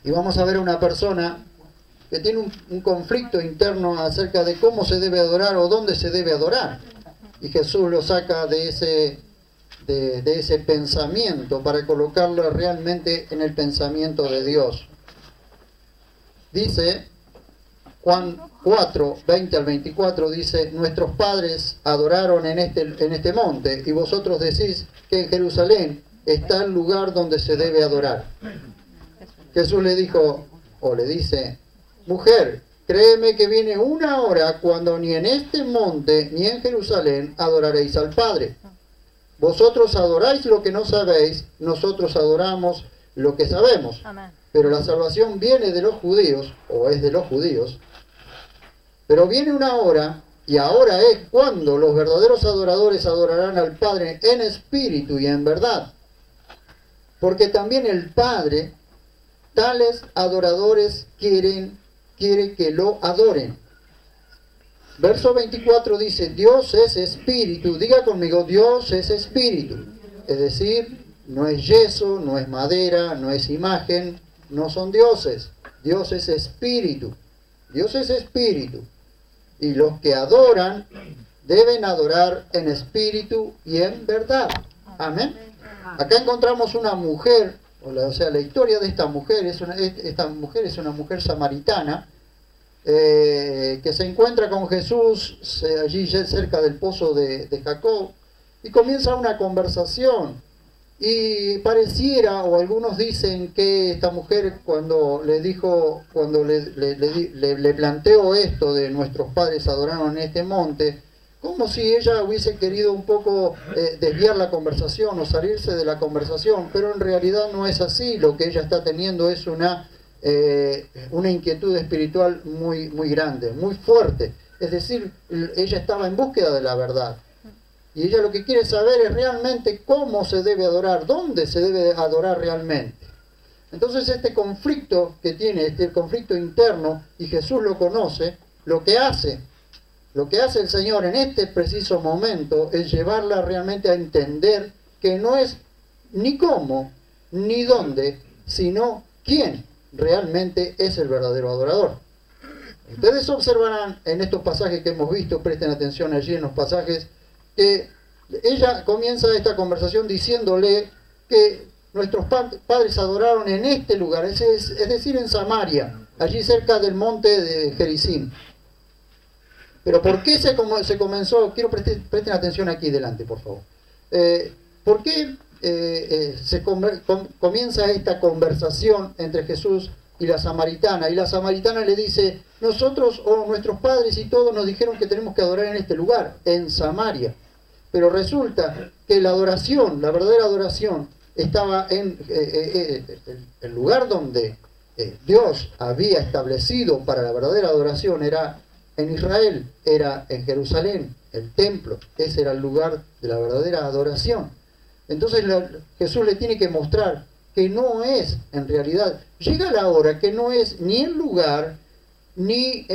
Y vamos a ver a una persona que tiene un conflicto interno acerca de cómo se debe adorar o dónde se debe adorar. Y Jesús lo saca de ese pensamiento para colocarlo realmente en el pensamiento de Dios. Dice Juan 4, 20 al 24, dice: nuestros padres adoraron en este monte, y vosotros decís que en Jerusalén está el lugar donde se debe adorar. Jesús le dijo, o le dice: mujer, créeme que viene una hora cuando ni en este monte ni en Jerusalén adoraréis al Padre. Vosotros adoráis lo que no sabéis, nosotros adoramos lo que sabemos. Amén. Pero la salvación viene de los judíos, o es de los judíos. Pero viene una hora, y ahora es cuando los verdaderos adoradores adorarán al Padre en espíritu y en verdad. Porque también el Padre, tales adoradores quiere que lo adoren. Verso 24 dice: Dios es espíritu. Diga conmigo: Dios es espíritu. Es decir, no es yeso, no es madera, no es imagen, no son dioses. Dios es espíritu. Dios es espíritu. Y los que adoran deben adorar en espíritu y en verdad. Amén. Acá encontramos una mujer, o sea, la historia de esta mujer es una mujer samaritana que se encuentra con Jesús allí cerca del pozo de Jacob, y comienza una conversación. Y pareciera, o algunos dicen, que esta mujer cuando le planteó esto de nuestros padres adoraron en este monte, como si ella hubiese querido un poco desviar la conversación o salirse de la conversación, pero en realidad no es así. Lo que ella está teniendo es una inquietud espiritual muy, muy grande, muy fuerte. Es decir, ella estaba en búsqueda de la verdad. Y ella lo que quiere saber es realmente cómo se debe adorar, dónde se debe adorar realmente. Entonces este conflicto que tiene, este conflicto interno, y Jesús lo conoce, lo que hace el Señor en este preciso momento es llevarla realmente a entender que no es ni cómo, ni dónde, sino quién realmente es el verdadero adorador. Ustedes observarán en estos pasajes que hemos visto, presten atención allí en los pasajes, que ella comienza esta conversación diciéndole que nuestros padres adoraron en este lugar, es decir, en Samaria, allí cerca del monte de Gerizim. Pero ¿por qué se comenzó? Quiero presten atención aquí delante, por favor. ¿Por qué comienza esta conversación entre Jesús y la samaritana? Y la samaritana le dice: nosotros o nuestros padres y todos nos dijeron que tenemos que adorar en este lugar, en Samaria. Pero resulta que la adoración, la verdadera adoración, estaba en el lugar donde Dios había establecido para la verdadera adoración. Era en Israel, era en Jerusalén, el templo. Ese era el lugar de la verdadera adoración. Entonces Jesús le tiene que mostrar que no es, en realidad, llega la hora que no es ni el lugar, ni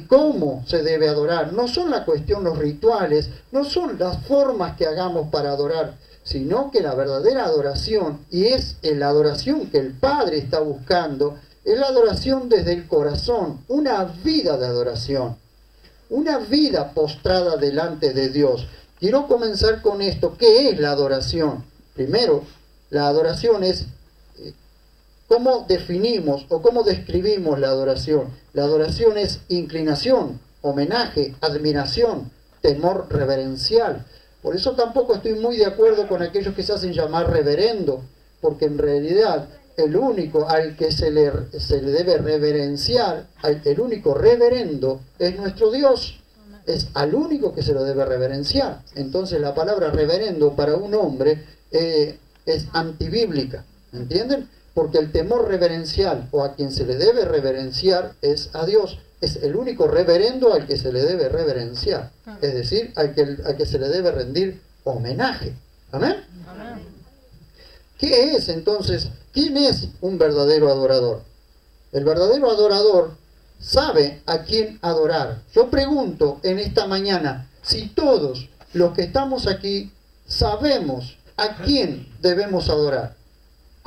cómo se debe adorar. No son la cuestión los rituales, no son las formas que hagamos para adorar, sino que la verdadera adoración, y es la adoración que el Padre está buscando, es la adoración desde el corazón, una vida de adoración, una vida postrada delante de Dios. Quiero comenzar con esto. ¿Qué es la adoración? Primero, la adoración es ¿cómo definimos o cómo describimos la adoración? La adoración es inclinación, homenaje, admiración, temor reverencial. Por eso tampoco estoy muy de acuerdo con aquellos que se hacen llamar reverendo, porque en realidad el único al que se le debe reverenciar, el único reverendo, es nuestro Dios. Es al único que se lo debe reverenciar. Entonces la palabra reverendo para un hombre es antibíblica, ¿entienden? Porque el temor reverencial, o a quien se le debe reverenciar, es a Dios. Es el único reverendo al que se le debe reverenciar. Es decir, al que se le debe rendir homenaje. ¿Amén? Amén. ¿Qué es entonces? ¿Quién es un verdadero adorador? El verdadero adorador sabe a quién adorar. Yo pregunto en esta mañana si todos los que estamos aquí sabemos a quién debemos adorar.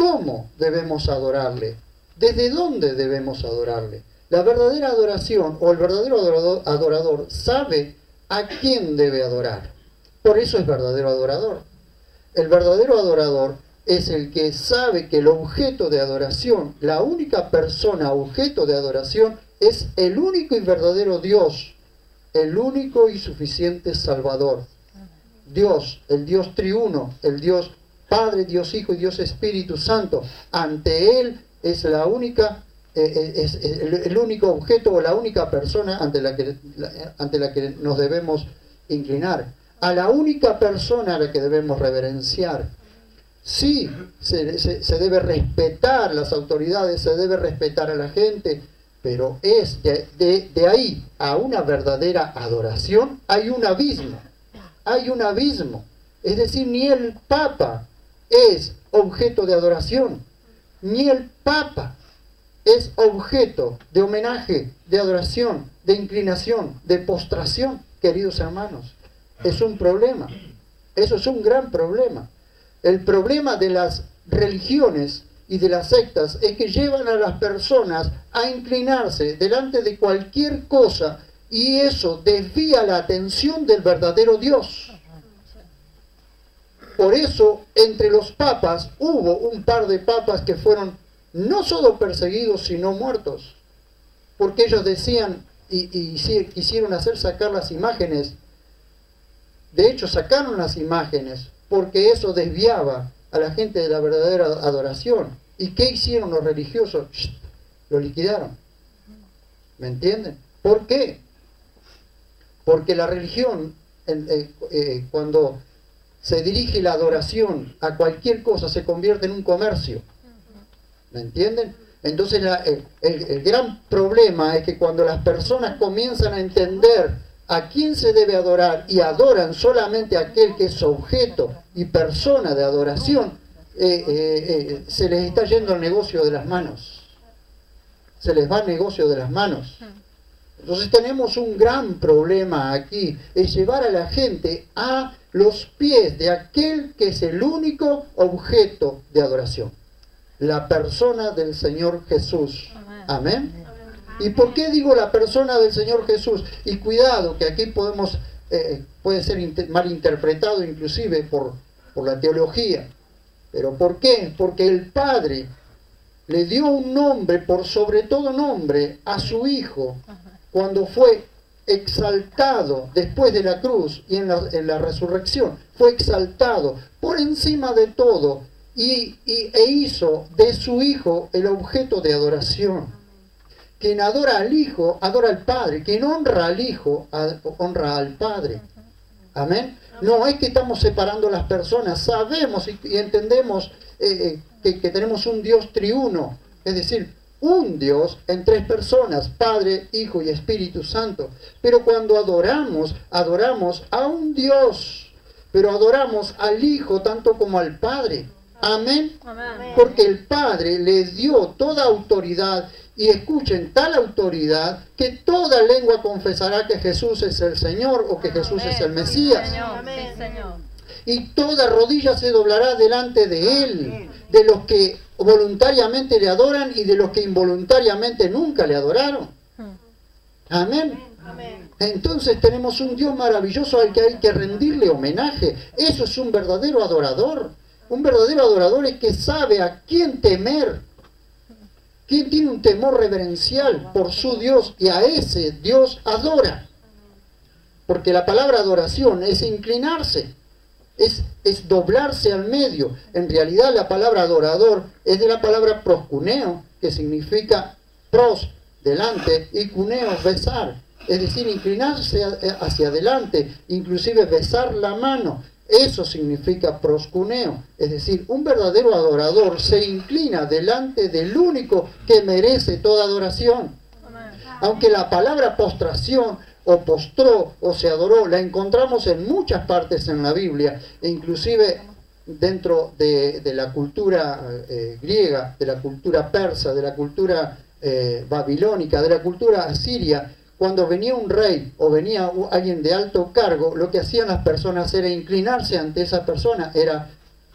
¿Cómo debemos adorarle? ¿Desde dónde debemos adorarle? La verdadera adoración o el verdadero adorador sabe a quién debe adorar. Por eso es verdadero adorador. El verdadero adorador es el que sabe que el objeto de adoración, la única persona objeto de adoración, es el único y verdadero Dios, el único y suficiente Salvador. Dios, el Dios triuno, el Dios Padre, Dios Hijo y Dios Espíritu Santo. Ante Él es la única, es el único objeto o la única persona ante la que nos debemos inclinar. A la única persona a la que debemos reverenciar. Sí, se debe respetar las autoridades, se debe respetar a la gente, pero es de ahí a una verdadera adoración hay un abismo. Hay un abismo. Es decir, ni el Papa es objeto de adoración, ni el Papa es objeto de homenaje, de adoración, de inclinación, de postración, queridos hermanos. Es un problema. Eso es un gran problema. El problema de las religiones y de las sectas es que llevan a las personas a inclinarse delante de cualquier cosa y eso desvía la atención del verdadero Dios. Por eso, entre los papas hubo un par de papas que fueron no solo perseguidos, sino muertos. Porque ellos decían y quisieron hacer sacar las imágenes. De hecho, sacaron las imágenes porque eso desviaba a la gente de la verdadera adoración. ¿Y qué hicieron los religiosos? Lo liquidaron. ¿Me entienden? ¿Por qué? Porque la religión, cuando se dirige la adoración a cualquier cosa, se convierte en un comercio. ¿Me entienden? Entonces el gran problema es que cuando las personas comienzan a entender a quién se debe adorar y adoran solamente a aquel que es objeto y persona de adoración, se les está yendo el negocio de las manos. Se les va el negocio de las manos. Entonces tenemos un gran problema aquí, es llevar a la gente a los pies de aquel que es el único objeto de adoración. La persona del Señor Jesús. Amén. ¿Y por qué digo la persona del Señor Jesús? Y cuidado, que aquí puede ser malinterpretado inclusive por la teología. ¿Pero por qué? Porque el Padre le dio un nombre por sobre todo nombre a su Hijo cuando fue exaltado después de la cruz y en la resurrección. Fue exaltado por encima de todo e hizo de su Hijo el objeto de adoración. Quien adora al Hijo, adora al Padre. Quien honra al Hijo, honra al Padre. Amén. No es que estamos separando a las personas. Sabemos y entendemos que tenemos un Dios triuno. Es decir, un Dios en tres personas, Padre, Hijo y Espíritu Santo. Pero cuando adoramos a un Dios. Pero adoramos al Hijo tanto como al Padre. Amén. Porque el Padre le dio toda autoridad. Y escuchen, tal autoridad que toda lengua confesará que Jesús es el Señor o que Jesús es el Mesías. Y toda rodilla se doblará delante de Él, de los que voluntariamente le adoran y de los que involuntariamente nunca le adoraron. Amén. Entonces tenemos un Dios maravilloso al que hay que rendirle homenaje. Eso es un verdadero adorador. Un verdadero adorador es que sabe a quién temer. ¿Quién tiene un temor reverencial por su Dios y a ese Dios adora? Porque la palabra adoración es inclinarse, es doblarse al medio. En realidad la palabra adorador es de la palabra proscuneo, que significa pros, delante, y cuneo, besar. Es decir, inclinarse hacia adelante, inclusive besar la mano. Eso significa proscuneo, es decir, un verdadero adorador se inclina delante del único que merece toda adoración. Aunque la palabra postración o postró o se adoró la encontramos en muchas partes en la Biblia, e inclusive dentro de la cultura griega, de la cultura persa, de la cultura babilónica, de la cultura asiria. Cuando venía un rey o venía alguien de alto cargo, lo que hacían las personas era inclinarse ante esa persona, era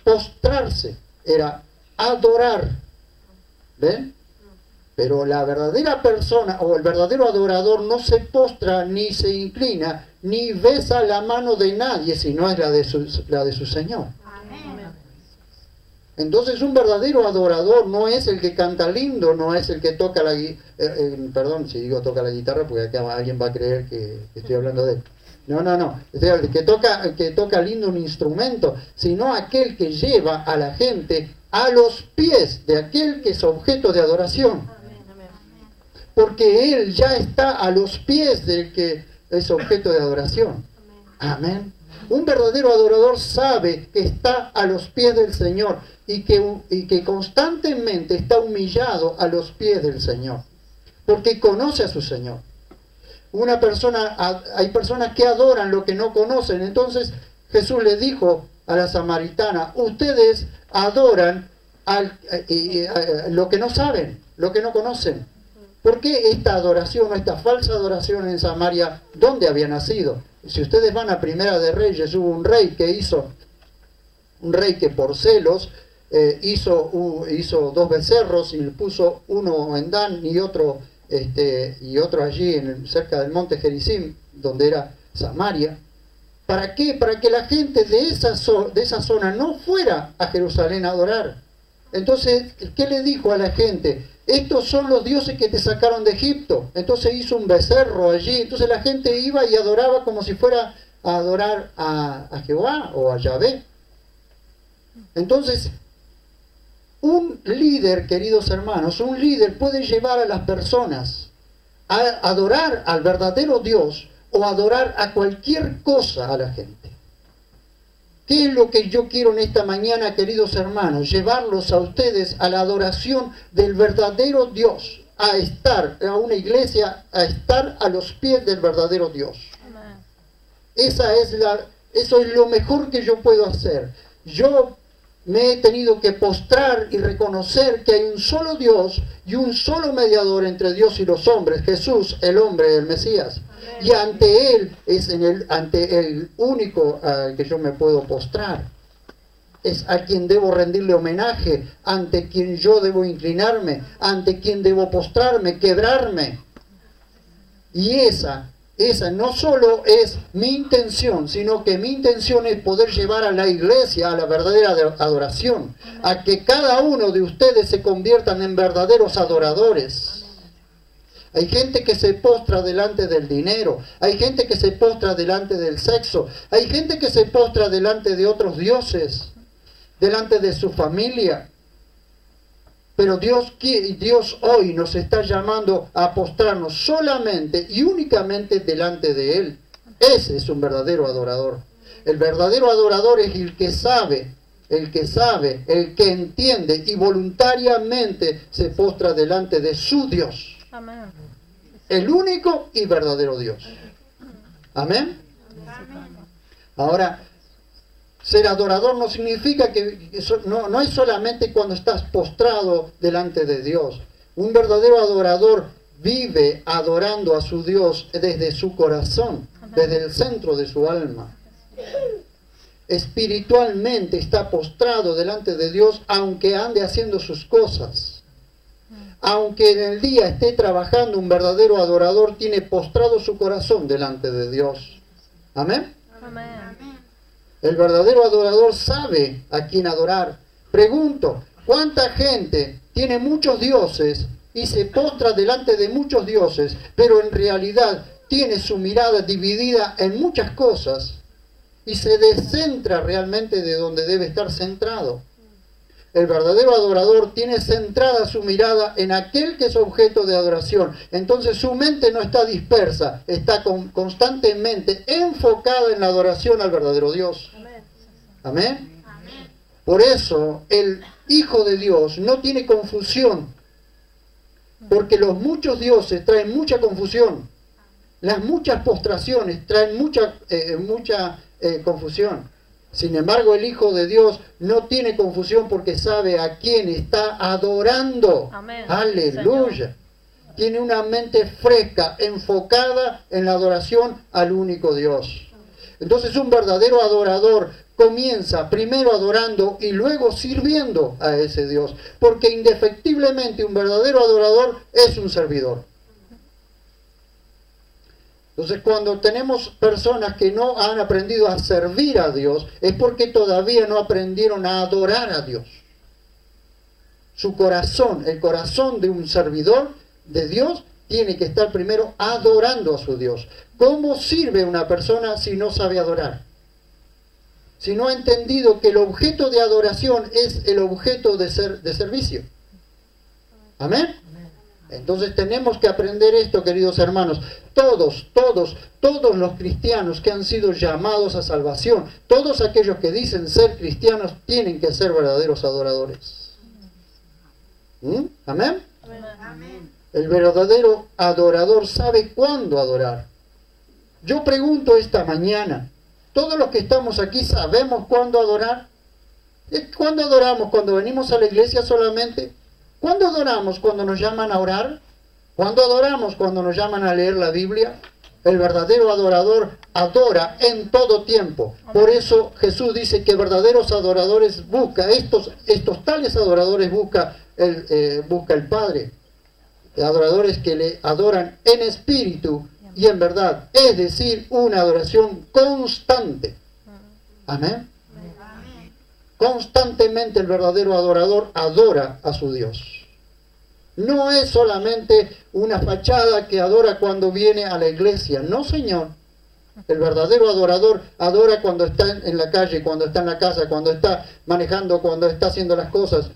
postrarse, era adorar. ¿Ven? Pero la verdadera persona o el verdadero adorador no se postra ni se inclina ni besa la mano de nadie, sino es la de su Señor. Entonces un verdadero adorador no es el que canta lindo, no es el que toca la perdón si digo toca la guitarra, porque acá alguien va a creer que estoy hablando de él. No, el que toca lindo un instrumento, sino aquel que lleva a la gente a los pies de aquel que es objeto de adoración. Porque él ya está a los pies del que es objeto de adoración. Amén. Un verdadero adorador sabe que está a los pies del Señor y que constantemente está humillado a los pies del Señor, porque conoce a su Señor. Hay personas que adoran lo que no conocen. Entonces Jesús le dijo a la samaritana: ustedes adoran lo que no saben, lo que no conocen. ¿Por qué esta adoración, esta falsa adoración en Samaria, dónde había nacido? Si ustedes van a Primera de Reyes, hubo un rey que por celos hizo 2 becerros y le puso uno en Dan y otro allí cerca del monte Gerizim, donde era Samaria. ¿Para qué? Para que la gente de esa zona no fuera a Jerusalén a adorar. Entonces, ¿qué le dijo a la gente? Estos son los dioses que te sacaron de Egipto. Entonces hizo un becerro allí. Entonces la gente iba y adoraba como si fuera a adorar a Jehová o a Yahvé. Entonces, un líder, queridos hermanos, un líder puede llevar a las personas a adorar al verdadero Dios o adorar a cualquier cosa a la gente. ¿Qué es lo que yo quiero en esta mañana, queridos hermanos? Llevarlos a ustedes a la adoración del verdadero Dios, a estar a una iglesia, a estar a los pies del verdadero Dios. Eso es lo mejor que yo puedo hacer. Yo me he tenido que postrar y reconocer que hay un solo Dios y un solo mediador entre Dios y los hombres, Jesús, el hombre, el Mesías. Y ante Él ante el único al que yo me puedo postrar. Es a quien debo rendirle homenaje, ante quien yo debo inclinarme, ante quien debo postrarme, quebrarme. Y esa no solo es mi intención, sino que mi intención es poder llevar a la iglesia a la verdadera adoración, a que cada uno de ustedes se conviertan en verdaderos adoradores. Hay gente que se postra delante del dinero, hay gente que se postra delante del sexo, hay gente que se postra delante de otros dioses, delante de su familia. Pero Dios hoy nos está llamando a postrarnos solamente y únicamente delante de Él. Ese es un verdadero adorador. El verdadero adorador es el que sabe, el que entiende y voluntariamente se postra delante de su Dios. Amén. El único y verdadero Dios. Amén. Ahora, ser adorador no significa que no es solamente cuando estás postrado delante de Dios. Un verdadero adorador vive adorando a su Dios desde su corazón, desde el centro de su alma. Espiritualmente está postrado delante de Dios, aunque ande haciendo sus cosas. Aunque en el día esté trabajando, un verdadero adorador tiene postrado su corazón delante de Dios. ¿Amén? Amén. El verdadero adorador sabe a quién adorar. Pregunto, ¿cuánta gente tiene muchos dioses y se postra delante de muchos dioses, pero en realidad tiene su mirada dividida en muchas cosas y se descentra realmente de donde debe estar centrado? El verdadero adorador tiene centrada su mirada en aquel que es objeto de adoración. Entonces su mente no está dispersa, está constantemente enfocada en la adoración al verdadero Dios. Amén. Por eso el Hijo de Dios no tiene confusión, porque los muchos dioses traen mucha confusión. Las muchas postraciones traen mucha confusión. Sin embargo, el Hijo de Dios no tiene confusión porque sabe a quién está adorando. Amén. Aleluya. Señor. Tiene una mente fresca, enfocada en la adoración al único Dios. Entonces, un verdadero adorador comienza primero adorando y luego sirviendo a ese Dios, porque indefectiblemente un verdadero adorador es un servidor. Entonces, cuando tenemos personas que no han aprendido a servir a Dios, es porque todavía no aprendieron a adorar a Dios. Su corazón, el corazón de un servidor de Dios, tiene que estar primero adorando a su Dios. ¿Cómo sirve una persona si no sabe adorar? Si no ha entendido que el objeto de adoración es el objeto de servicio. ¿Amén? Entonces tenemos que aprender esto, queridos hermanos. Todos los cristianos que han sido llamados a salvación, todos aquellos que dicen ser cristianos, tienen que ser verdaderos adoradores. ¿Amén? Amén. El verdadero adorador sabe cuándo adorar. Yo pregunto esta mañana, ¿todos los que estamos aquí sabemos cuándo adorar? ¿Cuándo adoramos? ¿Cuando venimos a la iglesia solamente? ¿Cuándo adoramos? ¿Cuando nos llaman a orar? ¿Cuándo adoramos? ¿Cuando nos llaman a leer la Biblia? El verdadero adorador adora en todo tiempo. Por eso Jesús dice que verdaderos adoradores busca, estos tales adoradores busca el Padre. Adoradores que le adoran en espíritu y en verdad. Es decir, una adoración constante. Amén. Constantemente el verdadero adorador adora a su Dios. No es solamente una fachada que adora cuando viene a la iglesia. No, Señor. El verdadero adorador adora cuando está en la calle, cuando está en la casa, cuando está manejando, cuando está haciendo las cosas.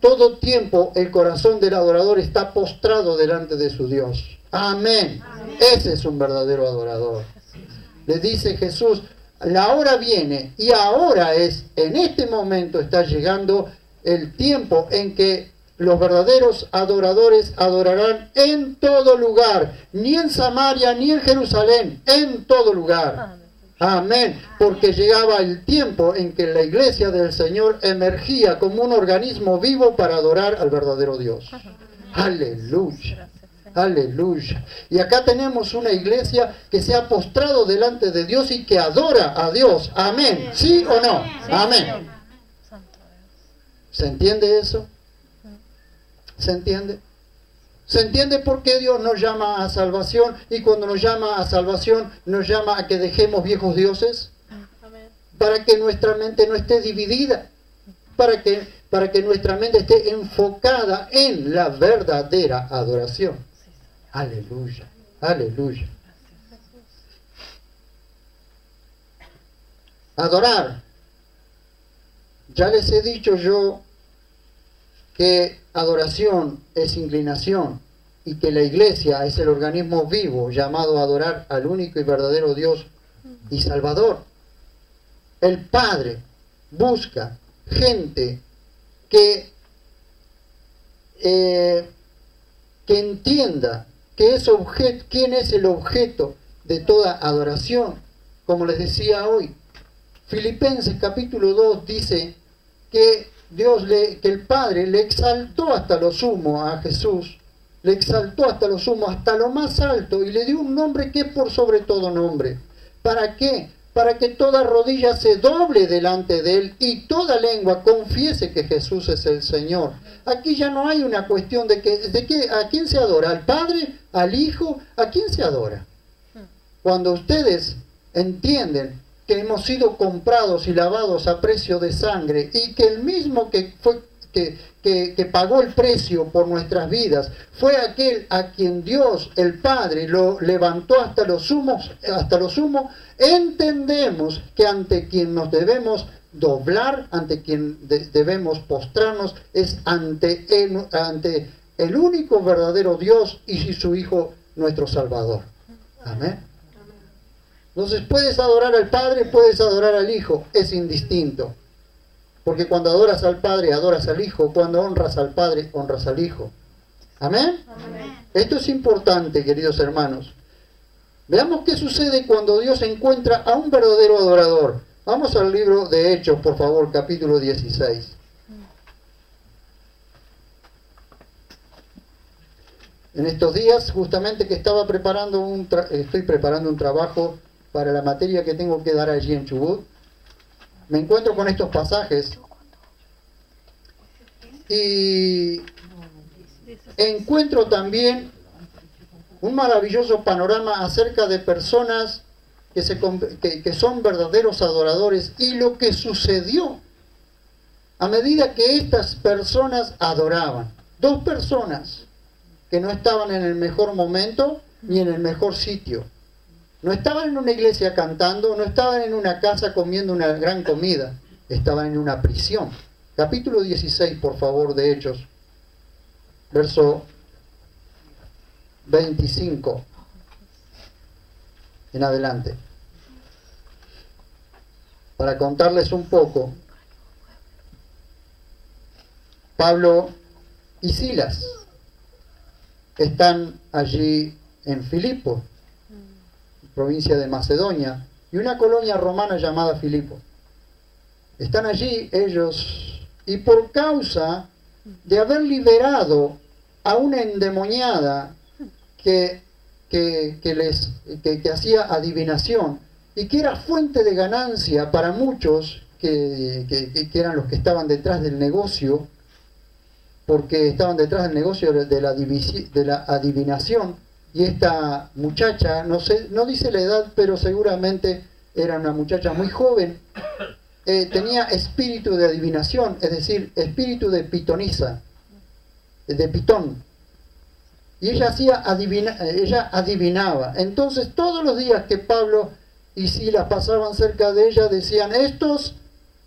Todo tiempo el corazón del adorador está postrado delante de su Dios. Amén. Amén. Ese es un verdadero adorador. Le dice Jesús, la hora viene y ahora es, en este momento está llegando el tiempo en que los verdaderos adoradores adorarán en todo lugar, ni en Samaria ni en Jerusalén, en todo lugar. Amén. Porque llegaba el tiempo en que la iglesia del Señor emergía como un organismo vivo para adorar al verdadero Dios. Aleluya. Aleluya. Y acá tenemos una iglesia que se ha postrado delante de Dios y que adora a Dios. Amén. ¿Sí o no? Amén. ¿Se entiende eso? ¿Se entiende? ¿Se entiende por qué Dios nos llama a salvación? Y cuando nos llama a salvación, nos llama a que dejemos viejos dioses. Para que nuestra mente no esté dividida. Para que nuestra mente esté enfocada en la verdadera adoración. Aleluya. Aleluya. Adorar. Ya les he dicho yo que adoración es inclinación y que la iglesia es el organismo vivo llamado a adorar al único y verdadero Dios y Salvador. El Padre busca gente que entienda quién es el objeto de toda adoración. Como les decía hoy, Filipenses capítulo 2 dice que que el Padre le exaltó hasta lo sumo a Jesús, le exaltó hasta lo sumo, hasta lo más alto, y le dio un nombre que es por sobre todo nombre. ¿Para qué? Para que toda rodilla se doble delante de Él y toda lengua confiese que Jesús es el Señor. Aquí ya no hay una cuestión ¿a quién se adora? ¿Al Padre? ¿Al Hijo? ¿A quién se adora? Cuando ustedes entienden que hemos sido comprados y lavados a precio de sangre y que el mismo que pagó el precio por nuestras vidas fue aquel a quien Dios, el Padre, lo levantó hasta lo sumo, entendemos que ante quien nos debemos doblar, ante quien debemos postrarnos, es ante el único verdadero Dios y su Hijo, nuestro Salvador. Amén. Entonces puedes adorar al Padre, puedes adorar al Hijo, es indistinto. Porque cuando adoras al Padre, adoras al Hijo. Cuando honras al Padre, honras al Hijo. ¿Amén? Amén. Esto es importante, queridos hermanos. Veamos qué sucede cuando Dios encuentra a un verdadero adorador. Vamos al libro de Hechos, por favor, capítulo 16. En estos días, justamente que estaba estoy preparando un trabajo para la materia que tengo que dar allí en Chubut. me encuentro con estos pasajes y encuentro también un maravilloso panorama acerca de personas que son verdaderos adoradores y lo que sucedió a medida que estas personas adoraban. Dos personas que no estaban en el mejor momento ni en el mejor sitio. No estaban en una iglesia cantando, no estaban en una casa comiendo una gran comida, estaban en una prisión. Capítulo 16, por favor, de Hechos, verso 25 en adelante. Para contarles un poco, Pablo y Silas están allí en Filipo, provincia de Macedonia, y una colonia romana llamada Filipo. Están allí ellos, y por causa de haber liberado a una endemoniada que hacía adivinación y que era fuente de ganancia para muchos que eran los que estaban detrás del negocio, porque estaban detrás del negocio de la adivinación. Y esta muchacha, no dice la edad, pero seguramente era una muchacha muy joven, tenía espíritu de adivinación, es decir, espíritu de pitonisa, de pitón. Y ella adivinaba. Entonces todos los días que Pablo y Silas pasaban cerca de ella decían: estos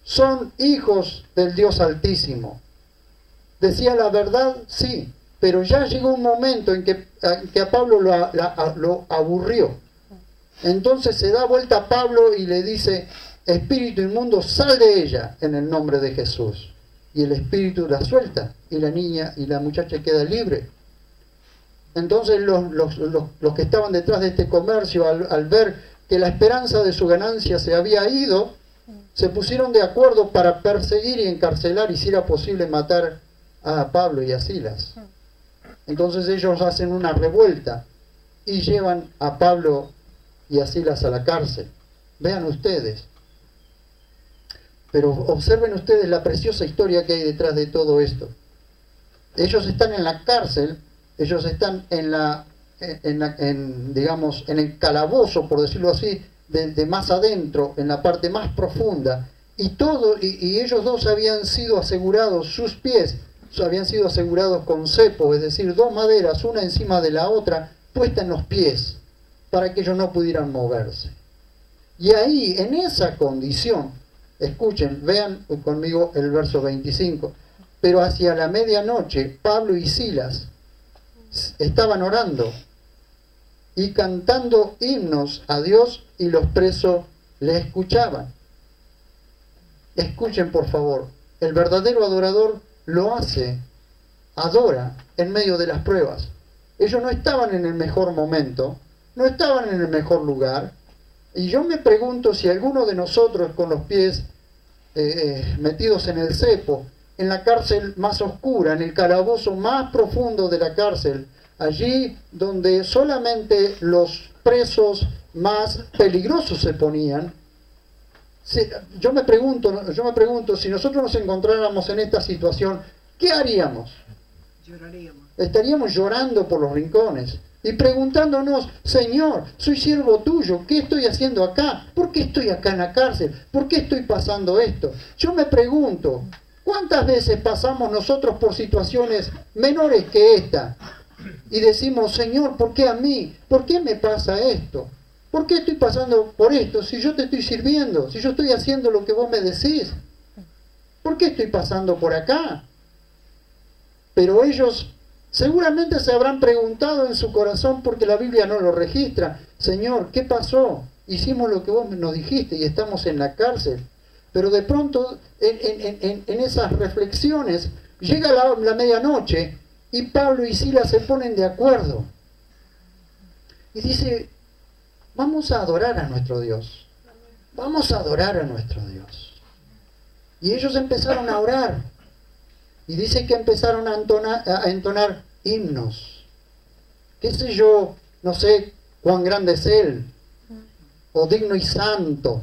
son hijos del Dios Altísimo. ¿Decía la verdad? Sí. Pero ya llegó un momento en que a Pablo lo aburrió. Entonces se da vuelta a Pablo y le dice: espíritu inmundo, sal de ella en el nombre de Jesús. Y el espíritu la suelta y la niña y la muchacha queda libre. Entonces los que estaban detrás de este comercio, al ver que la esperanza de su ganancia se había ido, se pusieron de acuerdo para perseguir y encarcelar, y si era posible matar a Pablo y a Silas. Entonces ellos hacen una revuelta y llevan a Pablo y a Silas a la cárcel. Vean ustedes. Pero observen ustedes la preciosa historia que hay detrás de todo esto. Ellos están en la cárcel, ellos están digamos, en el calabozo, por decirlo así, de más adentro, en la parte más profunda. Y ellos dos habían sido asegurados, sus pies habían sido asegurados con cepo, es decir, dos maderas, una encima de la otra, puesta en los pies, para que ellos no pudieran moverse. Y ahí, en esa condición, escuchen, vean conmigo el verso 25, pero hacia la medianoche, Pablo y Silas estaban orando y cantando himnos a Dios, y los presos le escuchaban. Escuchen, por favor, el verdadero adorador lo hace, adora en medio de las pruebas. Ellos no estaban en el mejor momento, no estaban en el mejor lugar, y yo me pregunto si alguno de nosotros con los pies metidos en el cepo, en la cárcel más oscura, en el calabozo más profundo de la cárcel, allí donde solamente los presos más peligrosos se ponían, yo me pregunto, si nosotros nos encontráramos en esta situación, ¿qué haríamos? Lloraríamos. Estaríamos llorando por los rincones y preguntándonos: Señor, soy siervo tuyo, ¿qué estoy haciendo acá? ¿Por qué estoy acá en la cárcel? ¿Por qué estoy pasando esto? Yo me pregunto, ¿cuántas veces pasamos nosotros por situaciones menores que esta? Y decimos: Señor, ¿por qué a mí? ¿Por qué me pasa esto? ¿Por qué estoy pasando por esto si yo te estoy sirviendo? Si yo estoy haciendo lo que vos me decís. ¿Por qué estoy pasando por acá? Pero ellos seguramente se habrán preguntado en su corazón, porque la Biblia no lo registra: Señor, ¿qué pasó? Hicimos lo que vos nos dijiste y estamos en la cárcel. Pero de pronto, en esas reflexiones, llega la medianoche y Pablo y Silas se ponen de acuerdo. Y dice: vamos a adorar a nuestro Dios. Vamos a adorar a nuestro Dios. Y ellos empezaron a orar. Y dice que empezaron a entonar himnos. ¿Qué sé yo? No sé cuán grande es Él, o digno y santo.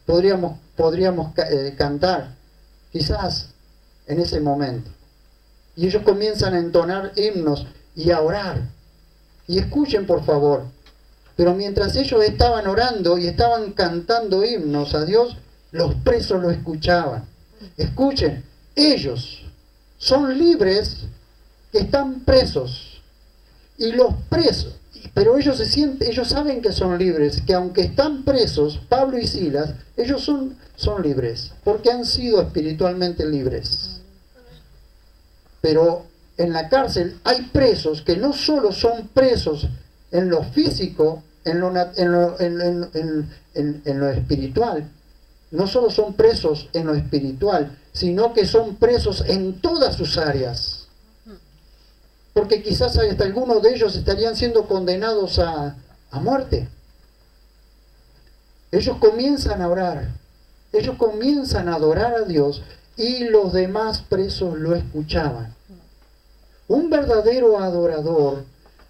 podríamos cantar, quizás en ese momento. Y ellos comienzan a entonar himnos y a orar. Y escuchen, por favor. Pero mientras ellos estaban orando y estaban cantando himnos a Dios, los presos lo escuchaban. Escuchen, ellos son libres que están presos. Y los presos, pero ellos saben que son libres, que aunque están presos, Pablo y Silas, ellos son libres, porque han sido espiritualmente libres. Pero en la cárcel hay presos que no solo son presos en lo físico, en lo espiritual, no solo son presos en lo espiritual, sino que son presos en todas sus áreas. Porque quizás hasta algunos de ellos estarían siendo condenados a muerte. Ellos comienzan a orar, ellos comienzan a adorar a Dios y los demás presos lo escuchaban. Un verdadero adorador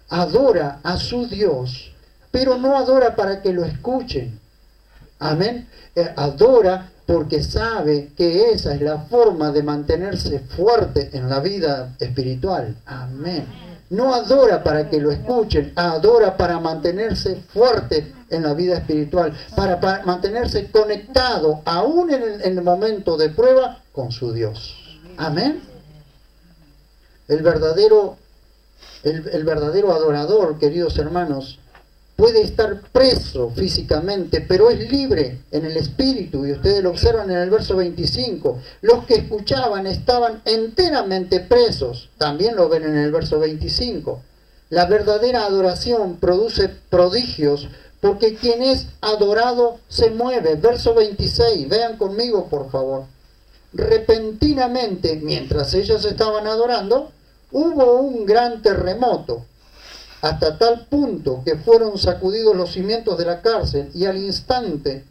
adora a su Dios, pero no adora para que lo escuchen. Amén. Adora porque sabe que esa es la forma de mantenerse fuerte en la vida espiritual. Amén. No adora para que lo escuchen, adora para mantenerse fuerte en la vida espiritual, para mantenerse conectado, aún en el momento de prueba, con su Dios. Amén. El verdadero adorador, queridos hermanos, puede estar preso físicamente, pero es libre en el espíritu. Y ustedes lo observan en el verso 25. Los que escuchaban estaban enteramente presos. También lo ven en el verso 25. La verdadera adoración produce prodigios, porque quien es adorado se mueve. Verso 26. Vean conmigo, por favor. Repentinamente, mientras ellos estaban adorando, hubo un gran terremoto, hasta tal punto que fueron sacudidos los cimientos de la cárcel y al instante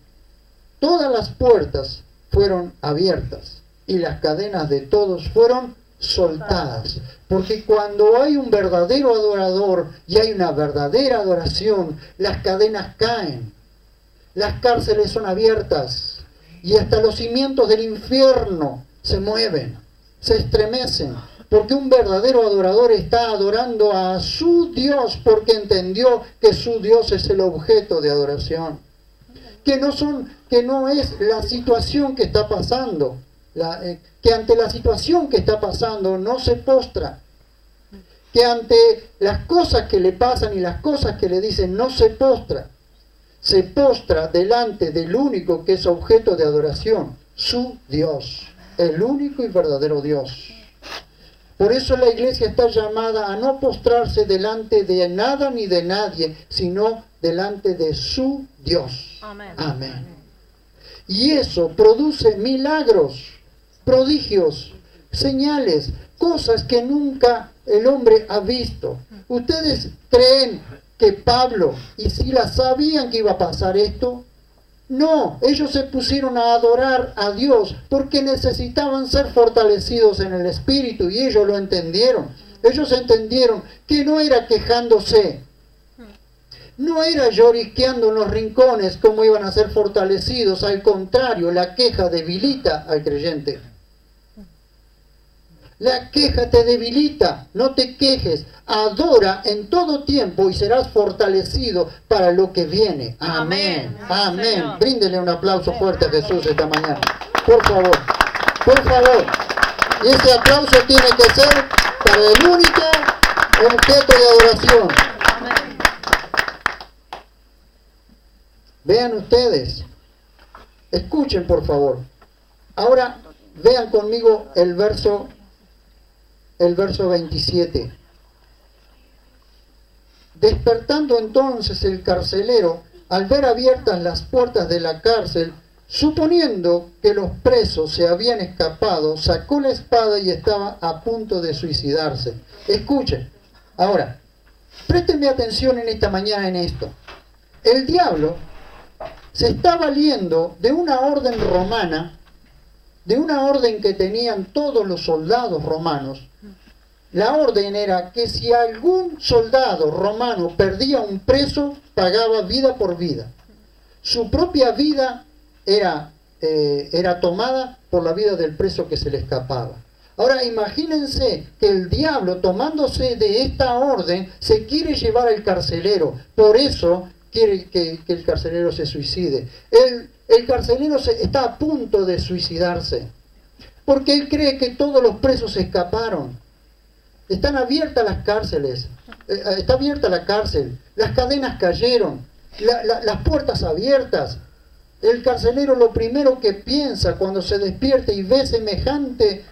todas las puertas fueron abiertas y las cadenas de todos fueron soltadas. Porque cuando hay un verdadero adorador y hay una verdadera adoración, las cadenas caen, las cárceles son abiertas y hasta los cimientos del infierno se mueven, se estremecen. Porque un verdadero adorador está adorando a su Dios, porque entendió que su Dios es el objeto de adoración. Que no es la situación que está pasando, que ante la situación que está pasando no se postra. Que ante las cosas que le pasan y las cosas que le dicen no se postra. Se postra delante del único que es objeto de adoración, su Dios, el único y verdadero Dios. Por eso la iglesia está llamada a no postrarse delante de nada ni de nadie, sino delante de su Dios. Amén. Amén. Y eso produce milagros, prodigios, señales, cosas que nunca el hombre ha visto. ¿Ustedes creen que Pablo y Silas sabían que iba a pasar esto? No, ellos se pusieron a adorar a Dios porque necesitaban ser fortalecidos en el espíritu y ellos lo entendieron. Ellos entendieron que no era quejándose, no era lloriqueando en los rincones como iban a ser fortalecidos. Al contrario, la queja debilita al creyente. La queja te debilita, no te quejes, adora en todo tiempo y serás fortalecido para lo que viene. Amén, amén. Amén. Bríndele un aplauso fuerte a Jesús esta mañana. Por favor, por favor. Y ese aplauso tiene que ser para el único objeto de adoración. Amén. Vean ustedes, escuchen por favor. Ahora vean conmigo el verso 27. Despertando entonces el carcelero, al ver abiertas las puertas de la cárcel, suponiendo que los presos se habían escapado, sacó la espada y estaba a punto de suicidarse. Escuchen. Ahora, préstenme atención en esta mañana en esto. El diablo se está valiendo de una orden romana, de una orden que tenían todos los soldados romanos. La orden era que si algún soldado romano perdía un preso, pagaba vida por vida. Su propia vida era tomada por la vida del preso que se le escapaba. Ahora imagínense que el diablo, tomándose de esta orden, se quiere llevar al carcelero. Por eso quiere que el carcelero se suicide. El carcelero está a punto de suicidarse, porque él cree que todos los presos escaparon. Están abiertas las cárceles, está abierta la cárcel, las cadenas cayeron, las puertas abiertas. El carcelero lo primero que piensa cuando se despierta y ve semejante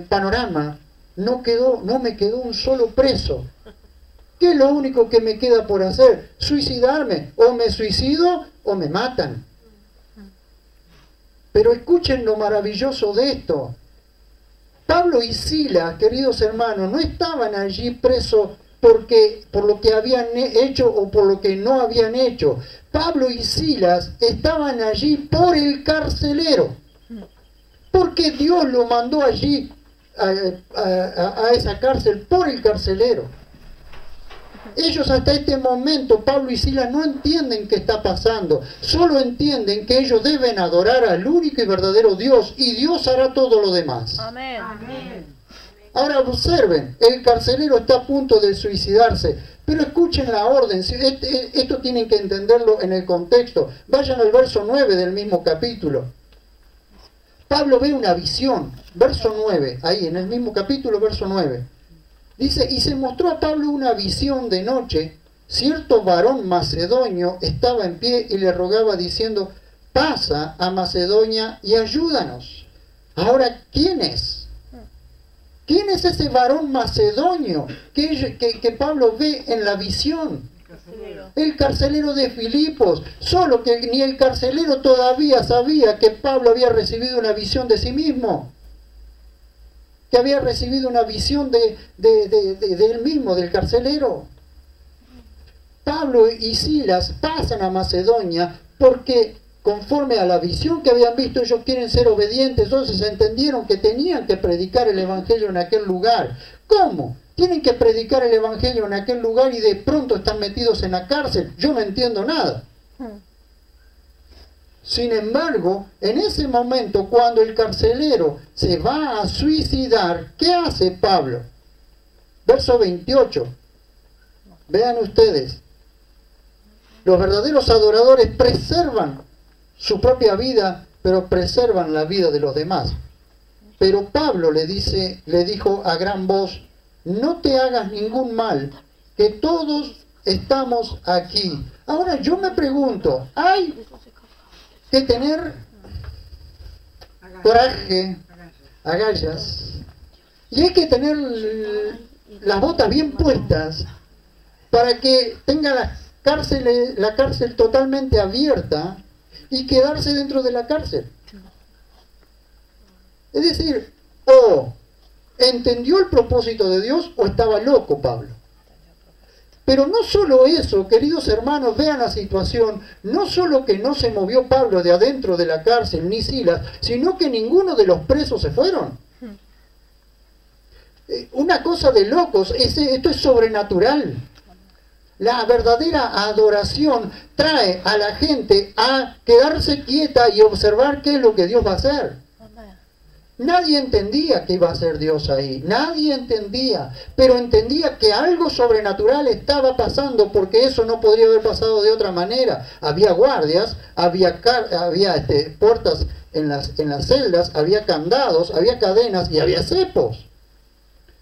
panorama, no me quedó un solo preso. ¿Qué es lo único que me queda por hacer? Suicidarme. O me suicido o me matan. Pero escuchen lo maravilloso de esto. Pablo y Silas, queridos hermanos, no estaban allí presos por lo que habían hecho o por lo que no habían hecho. Pablo y Silas estaban allí por el carcelero. Porque Dios lo mandó allí a esa cárcel por el carcelero. Ellos hasta este momento, Pablo y Silas, no entienden qué está pasando. Solo entienden que ellos deben adorar al único y verdadero Dios, y Dios hará todo lo demás. Amén. Ahora observen, el carcelero está a punto de suicidarse, pero escuchen la orden. Esto tienen que entenderlo en el contexto. Vayan al verso 9 del mismo capítulo. Pablo ve una visión, verso 9, ahí en el mismo capítulo, verso 9. Dice, y se mostró a Pablo una visión de noche. Cierto varón macedonio estaba en pie y le rogaba diciendo, pasa a Macedonia y ayúdanos. Ahora, ¿quién es? ¿Quién es ese varón macedonio que Pablo ve en la visión? El carcelero de Filipos. Solo que ni el carcelero todavía sabía que Pablo había recibido una visión de sí mismo, que había recibido una visión de él mismo, del carcelero. Pablo y Silas pasan a Macedonia porque conforme a la visión que habían visto, ellos quieren ser obedientes. Entonces entendieron que tenían que predicar el evangelio en aquel lugar. ¿Cómo? Tienen que predicar el evangelio en aquel lugar y de pronto están metidos en la cárcel. Yo no entiendo nada. Sin embargo, en ese momento, cuando el carcelero se va a suicidar, ¿qué hace Pablo? Verso 28. Vean ustedes. Los verdaderos adoradores preservan su propia vida, pero preservan la vida de los demás. Pero Pablo le dijo a gran voz, no te hagas ningún mal, que todos estamos aquí. Ahora yo me pregunto, ¿hay que tener coraje, agallas, y hay que tener las botas bien puestas para que tenga la cárcel totalmente abierta y quedarse dentro de la cárcel? Es decir, o entendió el propósito de Dios o estaba loco Pablo. Pero no solo eso, queridos hermanos, vean la situación, no solo que no se movió Pablo de adentro de la cárcel, ni Silas, sino que ninguno de los presos se fueron. Una cosa de locos, esto es sobrenatural. La verdadera adoración trae a la gente a quedarse quieta y observar qué es lo que Dios va a hacer. Nadie entendía qué iba a hacer Dios ahí, nadie entendía, pero entendía que algo sobrenatural estaba pasando, porque eso no podría haber pasado de otra manera. Había guardias, había puertas en las celdas, había candados, había cadenas y había cepos.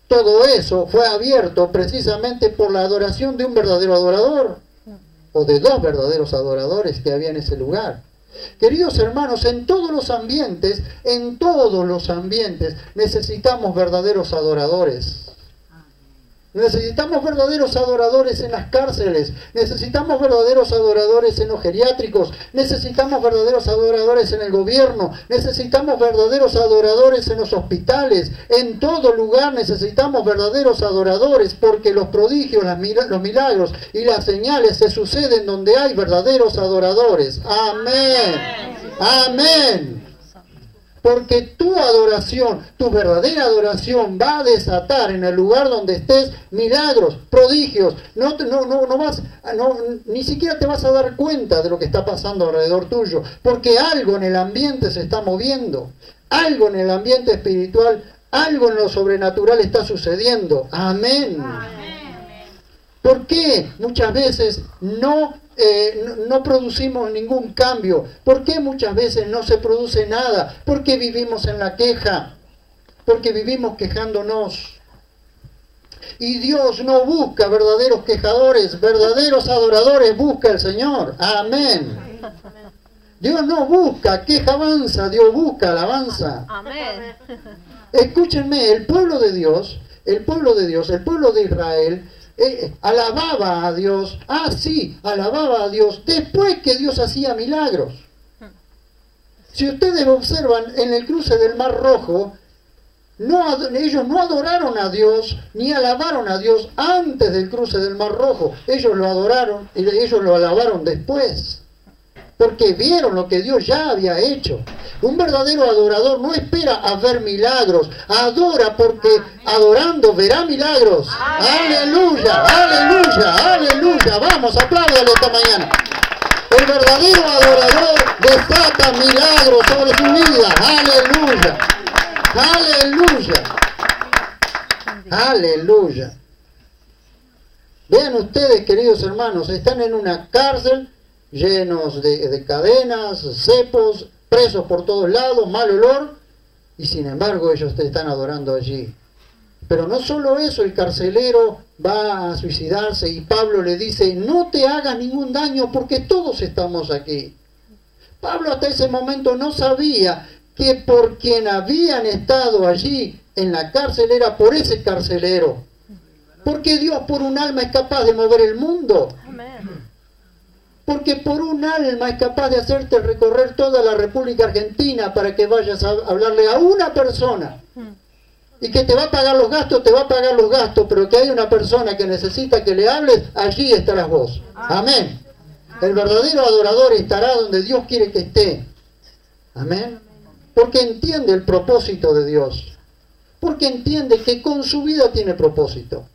Todo eso fue abierto precisamente por la adoración de un verdadero adorador, o de dos verdaderos adoradores que había en ese lugar. Queridos hermanos, en todos los ambientes necesitamos verdaderos adoradores. Necesitamos verdaderos adoradores en las cárceles, necesitamos verdaderos adoradores en los geriátricos, necesitamos verdaderos adoradores en el gobierno, necesitamos verdaderos adoradores en los hospitales. En todo lugar necesitamos verdaderos adoradores, porque los prodigios, los milagros y las señales se suceden donde hay verdaderos adoradores. Amén. Amén. porque tu adoración, tu verdadera adoración va a desatar en el lugar donde estés milagros, prodigios. Ni siquiera te vas a dar cuenta de lo que está pasando alrededor tuyo, porque algo en el ambiente se está moviendo, algo en el ambiente espiritual, algo en lo sobrenatural está sucediendo. Amén. ¿Por qué muchas veces no producimos ningún cambio? ¿Por qué muchas veces no se produce nada? ¿Por qué vivimos en la queja? Porque vivimos quejándonos. Y Dios no busca verdaderos quejadores, verdaderos adoradores busca el Señor. Amén. Dios no busca quejabanza, Dios busca alabanza. Amén. Escúchenme, el pueblo de Dios, el pueblo de Israel, alababa a Dios, alababa a Dios después que Dios hacía milagros. Si ustedes observan en el cruce del Mar Rojo, ellos no adoraron a Dios ni alabaron a Dios antes del cruce del Mar Rojo. Ellos lo adoraron y ellos lo alabaron después, porque vieron lo que Dios ya había hecho. Un verdadero adorador no espera a ver milagros, adora porque adorando verá milagros. Aleluya, aleluya, aleluya. Vamos, apláudale esta mañana. El verdadero adorador desata milagros sobre su vida. Aleluya, aleluya, aleluya. Vean ustedes, queridos hermanos, están en una cárcel llenos de cadenas, cepos, presos por todos lados, mal olor, y sin embargo ellos te están adorando allí. Pero no solo eso, el carcelero va a suicidarse y Pablo le dice, no te hagas ningún daño porque todos estamos aquí. Pablo hasta ese momento no sabía que por quien habían estado allí en la cárcel era por ese carcelero. Porque Dios por un alma es capaz de mover el mundo. Porque por un alma es capaz de hacerte recorrer toda la República Argentina para que vayas a hablarle a una persona. Y que te va a pagar los gastos, pero que hay una persona que necesita que le hables, allí estarás vos. Amén. El verdadero adorador estará donde Dios quiere que esté. Amén. Porque entiende el propósito de Dios. Porque entiende que con su vida tiene propósito.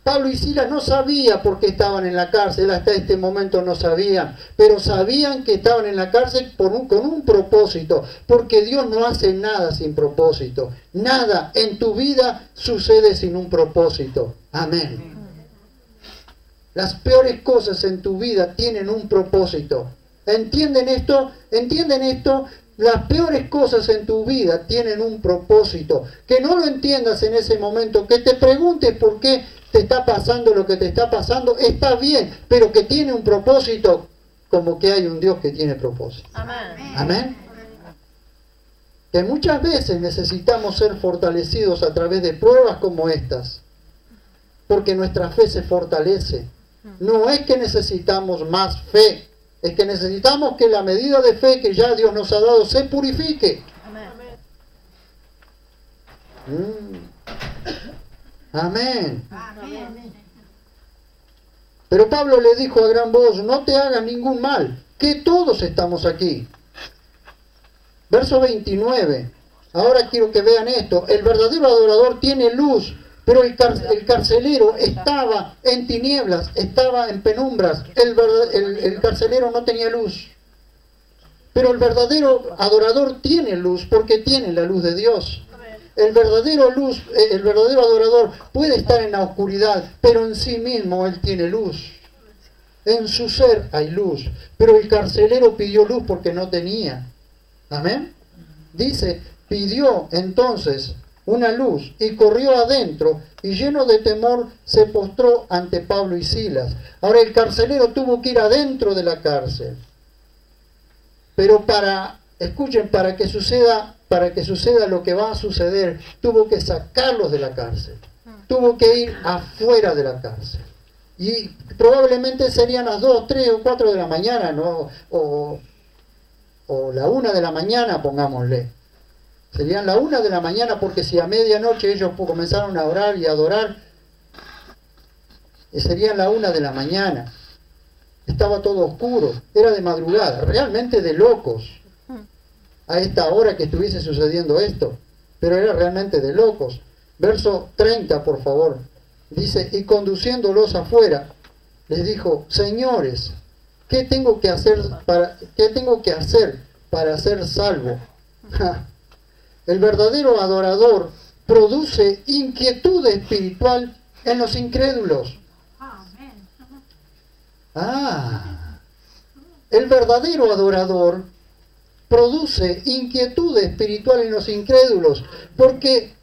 Pablo y Silas no sabían por qué estaban en la cárcel, hasta este momento no sabían, pero sabían que estaban en la cárcel con un propósito, porque Dios no hace nada sin propósito. Nada en tu vida sucede sin un propósito. Amén. Las peores cosas en tu vida tienen un propósito. ¿Entienden esto? ¿Entienden esto? Las peores cosas en tu vida tienen un propósito. Que no lo entiendas en ese momento, que te preguntes por qué te está pasando lo que te está pasando, está bien, pero que tiene un propósito, como que hay un Dios que tiene propósito. Amén. Amén. Que muchas veces necesitamos ser fortalecidos a través de pruebas como estas, porque nuestra fe se fortalece. No es que necesitamos más fe, es que necesitamos que la medida de fe que ya Dios nos ha dado se purifique. Amén. Pero Pablo le dijo a gran voz, no te hagas ningún mal, que todos estamos aquí. Verso 29. Ahora quiero que vean esto. El verdadero adorador tiene luz, pero el carcelero estaba en tinieblas, estaba en penumbras. El carcelero no tenía luz. Pero el verdadero adorador tiene luz porque tiene la luz de Dios. El verdadero adorador puede estar en la oscuridad, pero en sí mismo él tiene luz. En su ser hay luz. Pero el carcelero pidió luz porque no tenía. Amén. Dice, pidió entonces una luz y corrió adentro y lleno de temor se postró ante Pablo y Silas. Ahora el carcelero tuvo que ir adentro de la cárcel. Pero escuchen, para que suceda lo que va a suceder, tuvo que sacarlos de la cárcel. Tuvo que ir afuera de la cárcel. Y probablemente serían las 2, 3 o 4 de la mañana, ¿no? O la 1 de la mañana, pongámosle. Serían la 1 de la mañana, porque si a medianoche ellos comenzaron a orar y a adorar, serían la 1 de la mañana. Estaba todo oscuro, era de madrugada, realmente de locos. a esta hora que estuviese sucediendo esto, pero era realmente de locos. Verso 30, por favor. Dice, y conduciéndolos afuera, les dijo, señores, ¿qué tengo que hacer para ser salvo? El verdadero adorador produce inquietud espiritual en los incrédulos. El verdadero adorador produce inquietud espiritual en los incrédulos. ¿Por qué?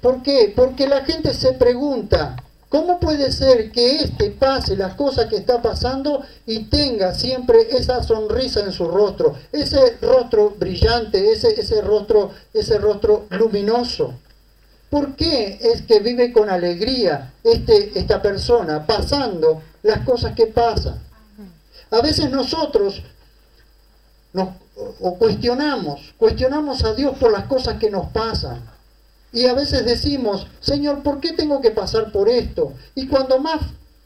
Porque la gente se pregunta, ¿cómo puede ser que pase las cosas que está pasando y tenga siempre esa sonrisa en su rostro, ese rostro brillante, ese rostro luminoso? ¿Por qué es que vive con alegría esta persona pasando las cosas que pasan? A veces nosotros cuestionamos a Dios por las cosas que nos pasan. Y a veces decimos, Señor, ¿por qué tengo que pasar por esto? Y cuando más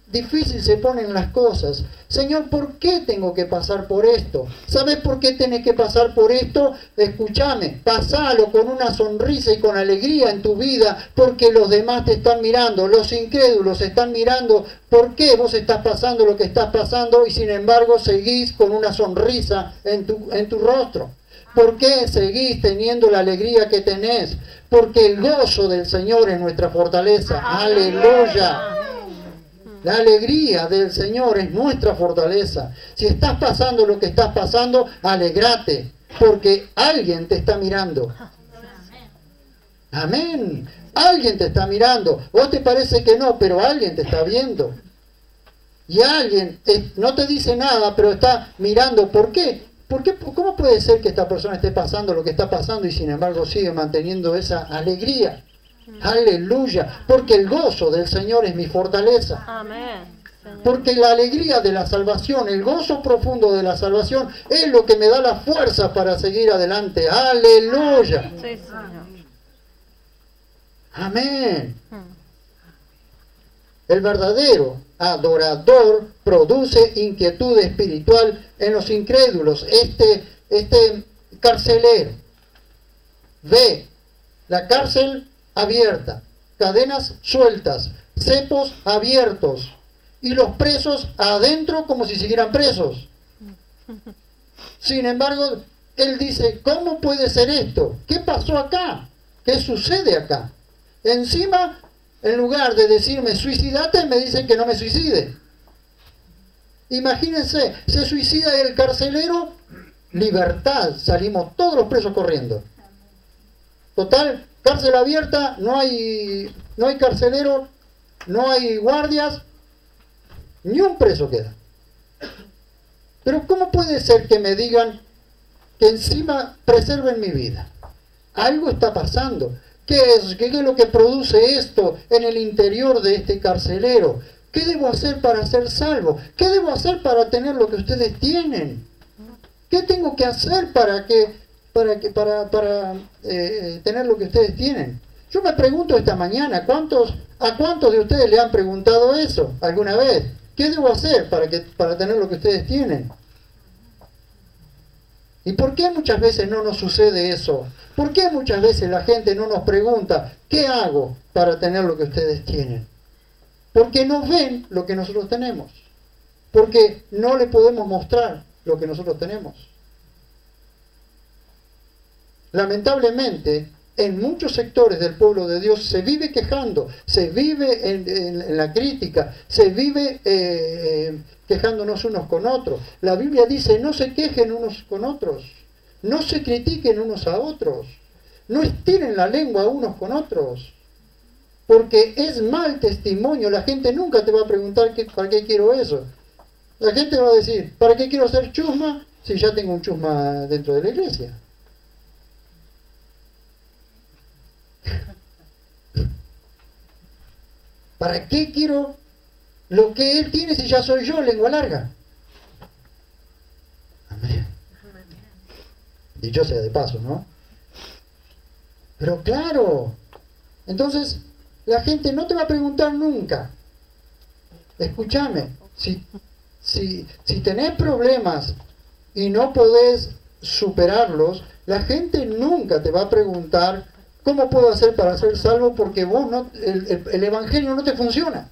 difícil se ponen las cosas, Señor, ¿por qué tengo que pasar por esto? ¿Sabes por qué tenés que pasar por esto? Escúchame, pasalo con una sonrisa y con alegría en tu vida, porque los demás te están mirando, los incrédulos están mirando por qué vos estás pasando lo que estás pasando y sin embargo seguís con una sonrisa en tu rostro. ¿Por qué seguís teniendo la alegría que tenés? Porque el gozo del Señor es nuestra fortaleza. ¡Aleluya! La alegría del Señor es nuestra fortaleza. Si estás pasando lo que estás pasando, alegrate, porque alguien te está mirando. Amén. Alguien te está mirando. Vos te parece que no, pero alguien te está viendo. Y alguien no te dice nada, pero está mirando. ¿Por qué? ¿Cómo puede ser que esta persona esté pasando lo que está pasando y sin embargo sigue manteniendo esa alegría? Aleluya, porque el gozo del Señor es mi fortaleza. Amén. Porque la alegría de la salvación, el gozo profundo de la salvación es lo que me da la fuerza para seguir adelante. Aleluya. Sí, Señor. Amén. El verdadero adorador produce inquietud espiritual en los incrédulos. Este carcelero ve la cárcel abierta, cadenas sueltas, cepos abiertos y los presos adentro como si siguieran presos. Sin embargo, él dice, ¿cómo puede ser esto? ¿Qué pasó acá? ¿Qué sucede acá? Encima, en lugar de decirme suicidate, me dicen que no me suicide. Imagínense, se suicida el carcelero, libertad, salimos todos los presos corriendo. Total, cárcel abierta, no hay carcelero, no hay guardias, ni un preso queda. Pero ¿cómo puede ser que me digan que encima preserven mi vida? Algo está pasando. ¿Qué es lo que produce esto en el interior de este carcelero? ¿Qué debo hacer para ser salvo? ¿Qué debo hacer para tener lo que ustedes tienen? ¿Qué tengo que hacer para tener lo que ustedes tienen? Yo me pregunto esta mañana, ¿a cuántos de ustedes le han preguntado eso alguna vez? ¿Qué debo hacer para tener lo que ustedes tienen? ¿Y por qué muchas veces no nos sucede eso? ¿Por qué muchas veces la gente no nos pregunta, ¿qué hago para tener lo que ustedes tienen? Porque no ven lo que nosotros tenemos. Porque no le podemos mostrar lo que nosotros tenemos. Lamentablemente, en muchos sectores del pueblo de Dios se vive quejando, se vive en la crítica, se vive quejándonos unos con otros. La Biblia dice, no se quejen unos con otros, no se critiquen unos a otros, no estiren la lengua unos con otros, porque es mal testimonio. La gente nunca te va a preguntar para qué quiero eso. La gente va a decir, ¿para qué quiero ser chusma si ya tengo un chusma dentro de la iglesia? ¿Para qué quiero lo que él tiene si ya soy yo, lengua larga? Amén. Dicho sea de paso, ¿no? Pero claro, entonces la gente no te va a preguntar nunca. Escúchame, si tenés problemas y no podés superarlos, la gente nunca te va a preguntar ¿cómo puedo hacer para ser salvo? Porque vos no, el Evangelio no te funciona.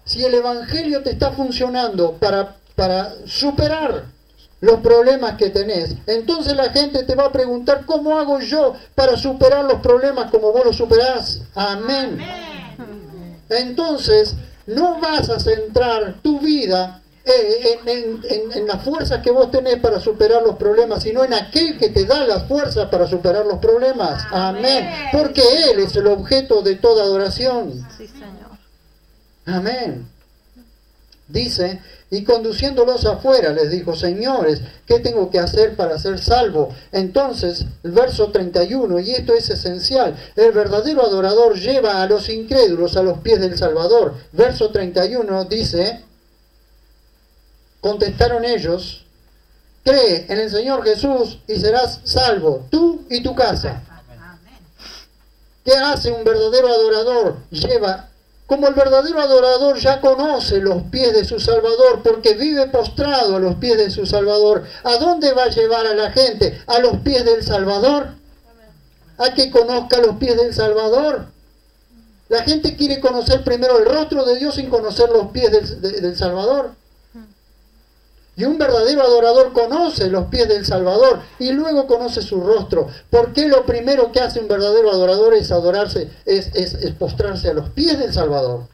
Si el Evangelio te está funcionando para superar los problemas que tenés, entonces la gente te va a preguntar ¿cómo hago yo para superar los problemas como vos los superás? Amén. Entonces no vas a centrar tu vida en las fuerzas que vos tenés para superar los problemas, sino en aquel que te da las fuerzas para superar los problemas. Amén. Porque Él es el objeto de toda adoración. Sí, Señor. Amén. Dice, y conduciéndolos afuera, les dijo, señores, ¿qué tengo que hacer para ser salvo? Entonces, el verso 31, y esto es esencial, el verdadero adorador lleva a los incrédulos a los pies del Salvador. Verso 31 dice, contestaron ellos, cree en el Señor Jesús y serás salvo, tú y tu casa. ¿Qué hace un verdadero adorador? Lleva, como el verdadero adorador ya conoce los pies de su Salvador, porque vive postrado a los pies de su Salvador. ¿A dónde va a llevar a la gente? ¿A los pies del Salvador? ¿A que conozca los pies del Salvador? La gente quiere conocer primero el rostro de Dios sin conocer los pies del Salvador. Y un verdadero adorador conoce los pies del Salvador y luego conoce su rostro. ¿Por qué lo primero que hace un verdadero adorador es adorarse, es postrarse a los pies del Salvador?